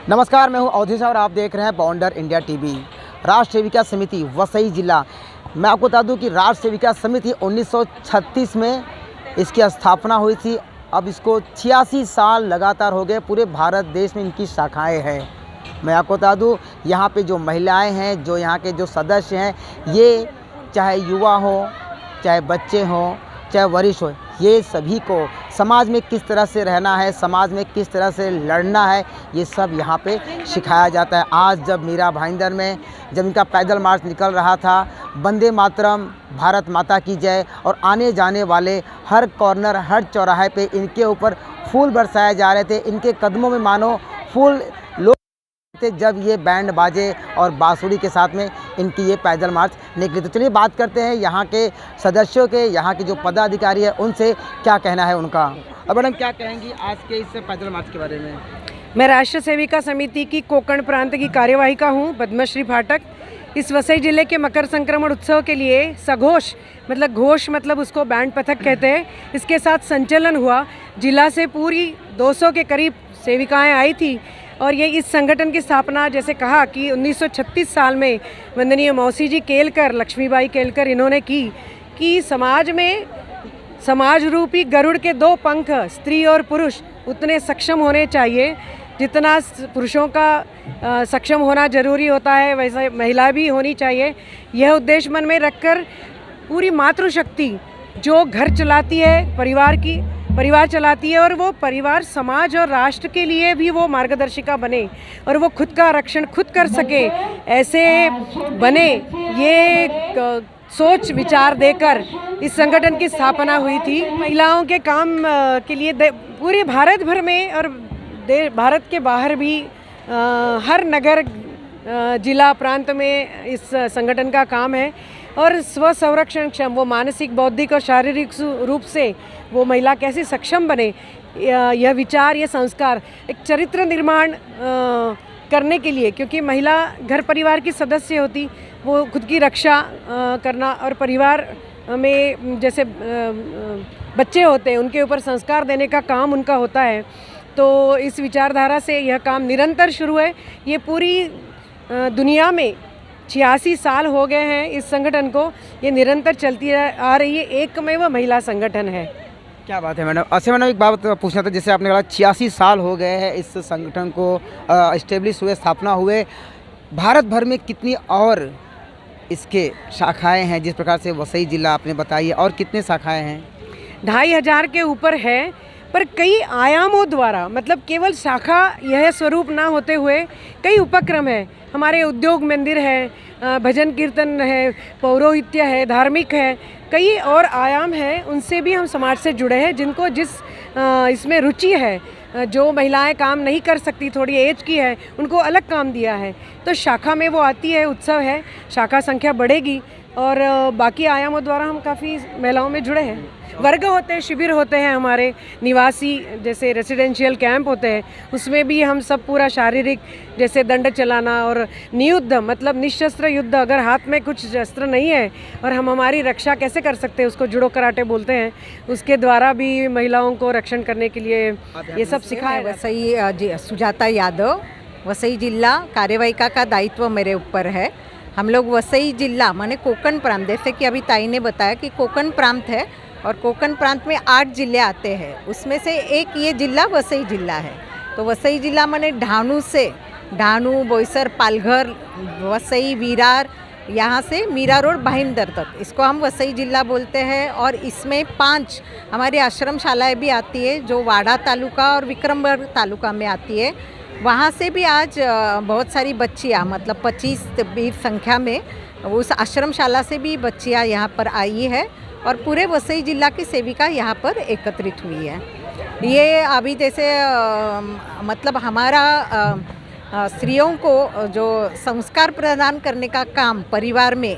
नमस्कार, मैं हूं अवधेश और आप देख रहे हैं बाउंडर इंडिया टीवी। राष्ट्र सेविका समिति वसई जिला, मैं आपको बता दूं कि राष्ट्र सेविका समिति 1936 में इसकी स्थापना हुई थी। अब इसको 86 साल लगातार हो गए। पूरे भारत देश में इनकी शाखाएं हैं। मैं आपको बता दूं, यहाँ पे जो महिलाएं हैं, जो यहाँ के जो सदस्य हैं, ये चाहे युवा हो, चाहे बच्चे हों, चाहे वरिष्ठ हो, ये सभी को समाज में किस तरह से रहना है, समाज में किस तरह से लड़ना है, ये सब यहाँ पे सिखाया जाता है। आज जब मीरा भाईंदर में जब इनका पैदल मार्च निकल रहा था, वंदे मातरम, भारत माता की जय, और आने जाने वाले हर कॉर्नर, हर चौराहे पे इनके ऊपर फूल बरसाए जा रहे थे। इनके कदमों में मानो फूल लोग थे जब ये बैंड बाजे और बांसुरी के साथ में इनकी ये पैदल मार्च निकली। तो चलिए बात करते हैं यहाँ के सदस्यों के, यहाँ के जो पदाधिकारी है उनसे क्या कहना है उनका। अब मैडम क्या कहेंगी आज के इस पैदल मार्च के बारे में? मैं राष्ट्र सेविका समिति की कोंकण प्रांत की कार्यवाहिका हूँ, पद्मश्री फाटक। इस वसई जिले के मकर संक्रमण उत्सव के लिए सघोष मतलब घोष मतलब उसको बैंड पथक कहते हैं, इसके साथ संचलन हुआ। जिला से पूरी 200 के करीब सेविकाएं आई थी और ये इस संगठन की स्थापना, जैसे कहा कि 1936 साल में वंदनीय मौसी जी केलकर, लक्ष्मीबाई केलकर, इन्होंने की कि समाज में समाज रूपी गरुड़ के 2 पंख, स्त्री और पुरुष, उतने सक्षम होने चाहिए जितना पुरुषों का सक्षम होना जरूरी होता है, वैसे महिला भी होनी चाहिए। यह उद्देश्य मन में रखकर पूरी मातृशक्ति जो घर चलाती है, परिवार चलाती है, और वो परिवार समाज और राष्ट्र के लिए भी वो मार्गदर्शिका बने और वो खुद का रक्षण खुद कर सके, ऐसे बने, ये सोच विचार देकर इस संगठन की स्थापना हुई थी। महिलाओं के काम के लिए पूरे भारत भर में और भारत के बाहर भी हर नगर, जिला, प्रांत में इस संगठन का काम है। और स्व संरक्षण क्षम, वो मानसिक, बौद्धिक और शारीरिक रूप से वो महिला कैसे सक्षम बने, यह विचार, यह संस्कार, एक चरित्र निर्माण करने के लिए, क्योंकि महिला घर परिवार की सदस्य होती, वो खुद की रक्षा करना और परिवार में जैसे बच्चे होते हैं उनके ऊपर संस्कार देने का काम उनका होता है। तो इस विचारधारा से यह काम निरंतर शुरू है। ये पूरी दुनिया में 86 साल हो गए हैं इस संगठन को, ये निरंतर चलती आ रही है, एकमेव महिला संगठन है। क्या बात है मैडम। अच्छा मैडम, एक बात पूछना था, जैसे आपने कहा 86 साल हो गए हैं इस संगठन को इस्टेब्लिश हुए, स्थापना हुए। भारत भर में कितनी और इसके शाखाएं हैं, जिस प्रकार से वसई जिला आपने बताई है, और कितने शाखाएं हैं? 2500 के ऊपर है, पर कई आयामों द्वारा, मतलब केवल शाखा यह स्वरूप ना होते हुए कई उपक्रम है। हमारे उद्योग मंदिर है, भजन कीर्तन है, पौरोहित्य है, धार्मिक है, कई और आयाम हैं। उनसे भी हम समाज से जुड़े हैं, जिनको जिस इसमें रुचि है, जो महिलाएं काम नहीं कर सकती, थोड़ी एज की है, उनको अलग काम दिया है। तो शाखा में वो आती है, उत्सव है, शाखा संख्या बढ़ेगी और बाकी आयामों द्वारा हम काफ़ी महिलाओं में जुड़े हैं। वर्ग होते हैं, शिविर होते हैं, हमारे निवासी जैसे रेसिडेंशियल कैंप होते हैं, उसमें भी हम सब पूरा शारीरिक, जैसे दंड चलाना और नियुद्ध मतलब निशस्त्र युद्ध, अगर हाथ में कुछ शस्त्र नहीं है और हम हमारी रक्षा कैसे कर सकते हैं, उसको जुडो कराटे बोलते हैं, उसके द्वारा भी महिलाओं को रक्षण करने के लिए ये सब सिखाया। वसई सुजाता यादव, वसई जिला कार्यवाहिका का दायित्व मेरे ऊपर है। हम लोग वसई जिला माने कोंकण प्रांत, जैसे कि अभी ताई ने बताया कि कोंकण प्रांत है और कोंकण प्रांत में 8 जिले आते हैं, उसमें से एक ये जिला वसई जिला है। तो वसई जिला माने ढाणू से, ढाणू, बोईसर, पालघर, वसई, विरार, यहाँ से मीरा रोड, भाईंदर तक, इसको हम वसई जिला बोलते हैं। और इसमें 5 हमारी आश्रम शालाएँ भी आती है, जो वाड़ा तालुका और विक्रमगढ़ तालुका में आती है। वहाँ से भी आज बहुत सारी बच्चियाँ, मतलब 25-20 संख्या में उस आश्रम शाला से भी बच्चियाँ यहाँ पर आई है और पूरे वसई जिला की सेविका यहाँ पर एकत्रित हुई है। ये अभी जैसे मतलब हमारा स्त्रियों को जो संस्कार प्रदान करने का काम परिवार में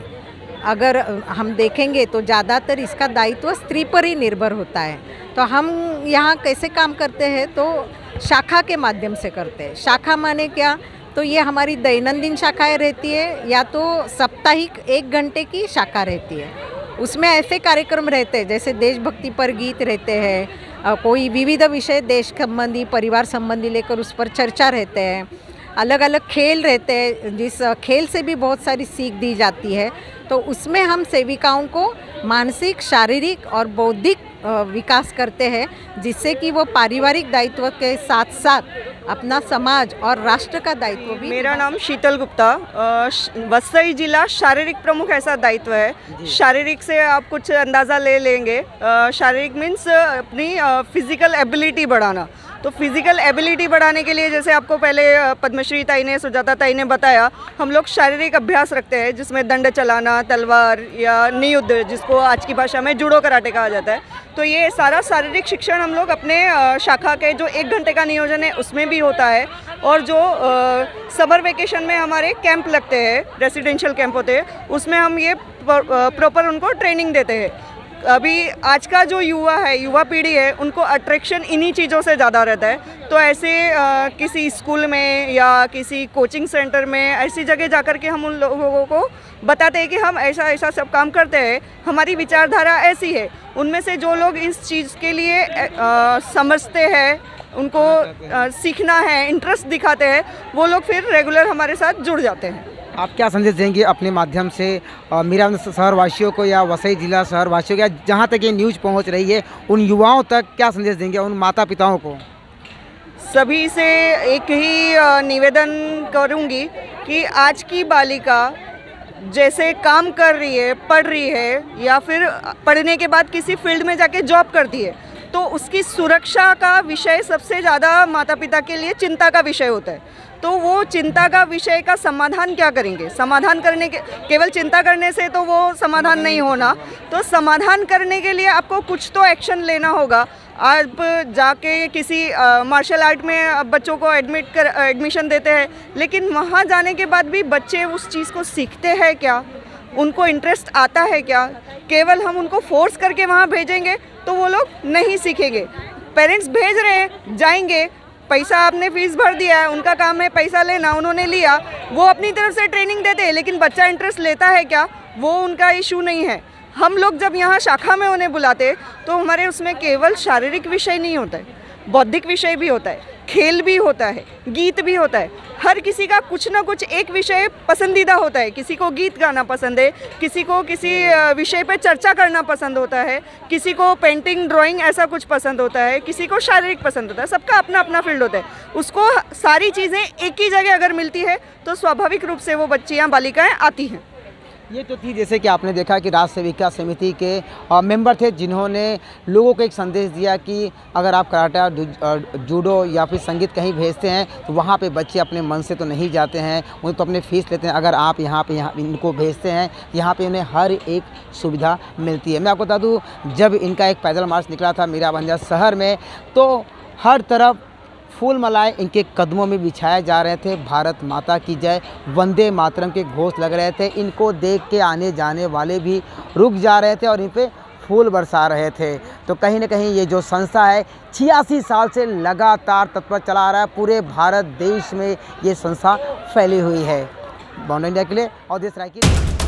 अगर हम देखेंगे तो ज़्यादातर इसका दायित्व स्त्री पर ही निर्भर होता है। तो हम यहाँ कैसे काम करते हैं, तो शाखा के माध्यम से करते हैं। शाखा माने क्या, तो ये हमारी दैनंदिन शाखाएं रहती है या तो साप्ताहिक 1 घंटे की शाखा रहती है। उसमें ऐसे कार्यक्रम रहते हैं जैसे देशभक्ति पर गीत रहते हैं, कोई विविध विषय देश संबंधी, परिवार संबंधी लेकर उस पर चर्चा रहते हैं। अलग अलग खेल रहते हैं, जिस खेल से भी बहुत सारी सीख दी जाती है। तो उसमें हम सेविकाओं को मानसिक, शारीरिक और बौद्धिक विकास करते हैं, जिससे कि वो पारिवारिक दायित्व के साथ साथ अपना समाज और राष्ट्र का दायित्व भी। मेरा नाम शीतल गुप्ता, वसई जिला शारीरिक प्रमुख ऐसा दायित्व है। शारीरिक से आप कुछ अंदाज़ा ले लेंगे, शारीरिक मीन्स अपनी फिजिकल एबिलिटी बढ़ाना। तो फिजिकल एबिलिटी बढ़ाने के लिए जैसे आपको पहले पद्मश्री ताई ने, सुजाता ताई ने बताया, हम लोग शारीरिक अभ्यास रखते हैं जिसमें दंड चलाना, तलवार या नियुद्ध, जिसको आज की भाषा में जूडो कराटे कहा जाता है। तो ये सारा शारीरिक शिक्षण हम लोग अपने शाखा के जो 1 घंटे का नियोजन है उसमें भी होता है। और जो समर वेकेशन में हमारे कैंप लगते हैं, रेसिडेंशियल कैंप होते हैं, उसमें हम ये प्रॉपर उनको ट्रेनिंग देते हैं। अभी आज का जो युवा है, युवा पीढ़ी है, उनको अट्रैक्शन इन्हीं चीज़ों से ज़्यादा रहता है। तो ऐसे किसी स्कूल में या किसी कोचिंग सेंटर में ऐसी जगह जाकर के हम उन लोगों को बताते हैं कि हम ऐसा ऐसा सब काम करते हैं, हमारी विचारधारा ऐसी है। उनमें से जो लोग इस चीज़ के लिए समझते हैं, उनको सीखना है, इंटरेस्ट दिखाते हैं, वो लोग फिर रेगुलर हमारे साथ जुड़ जाते हैं। आप क्या संदेश देंगे अपने माध्यम से मीरा शहरवासियों को या वसई जिला शहरवासियों को, या जहाँ तक ये न्यूज़ पहुँच रही है उन युवाओं तक क्या संदेश देंगे, उन माता पिताओं को? सभी से एक ही निवेदन करूंगी कि आज की बालिका जैसे काम कर रही है, पढ़ रही है, या फिर पढ़ने के बाद किसी फील्ड में जाके जॉब करती है, तो उसकी सुरक्षा का विषय सबसे ज़्यादा माता पिता के लिए चिंता का विषय होता है। तो वो चिंता का विषय का समाधान क्या करेंगे? समाधान करने के, केवल चिंता करने से तो वो समाधान नहीं होना। तो समाधान करने के लिए आपको कुछ तो एक्शन लेना होगा। आप जाके किसी मार्शल आर्ट में बच्चों को एडमिशन देते हैं, लेकिन वहाँ जाने के बाद भी बच्चे उस चीज़ को सीखते हैं क्या? उनको इंटरेस्ट आता है क्या? केवल हम उनको फोर्स करके वहाँ भेजेंगे तो वो लोग नहीं सीखेंगे। पेरेंट्स भेज रहे हैं, जाएंगे, पैसा आपने फीस भर दिया है, उनका काम है पैसा लेना, उन्होंने लिया, वो अपनी तरफ से ट्रेनिंग देते हैं, लेकिन बच्चा इंटरेस्ट लेता है क्या, वो उनका इशू नहीं है। हम लोग जब यहाँ शाखा में उन्हें बुलाते तो हमारे उसमें केवल शारीरिक विषय नहीं होता है, बौद्धिक विषय भी होता है, खेल भी होता है, गीत भी होता है। हर किसी का कुछ ना कुछ एक विषय पसंदीदा होता है। किसी को गीत गाना पसंद है, किसी को किसी विषय पे चर्चा करना पसंद होता है, किसी को पेंटिंग, ड्राइंग ऐसा कुछ पसंद होता है, किसी को शारीरिक पसंद होता है। सबका अपना अपना फील्ड होता है। उसको सारी चीज़ें एक ही जगह अगर मिलती है तो स्वाभाविक रूप से वो बच्चियाँ, बालिकाएँ आती हैं। ये तो थी, जैसे कि आपने देखा कि राष्ट्र सेविका समिति के मेंबर थे, जिन्होंने लोगों को एक संदेश दिया कि अगर आप कराटे, जूडो या फिर संगीत कहीं भेजते हैं तो वहाँ पे बच्चे अपने मन से तो नहीं जाते हैं, उन्हें तो अपने फीस लेते हैं। अगर आप यहाँ इनको भेजते हैं, यहाँ पे उन्हें हर एक सुविधा मिलती है। मैं आपको बता दूँ, जब इनका एक पैदल मार्च निकला था मीराबंजार शहर में, तो हर तरफ फूल मालाएं इनके कदमों में बिछाए जा रहे थे। भारत माता की जय, वंदे मातरम के घोष लग रहे थे। इनको देख के आने जाने वाले भी रुक जा रहे थे और इन पे फूल बरसा रहे थे। तो कहीं ना कहीं ये जो संस्था है 86 साल से लगातार तत्पर चला रहा है। पूरे भारत देश में ये संस्था फैली हुई है। बॉन्डर इंडिया के लिए अवधेश राय की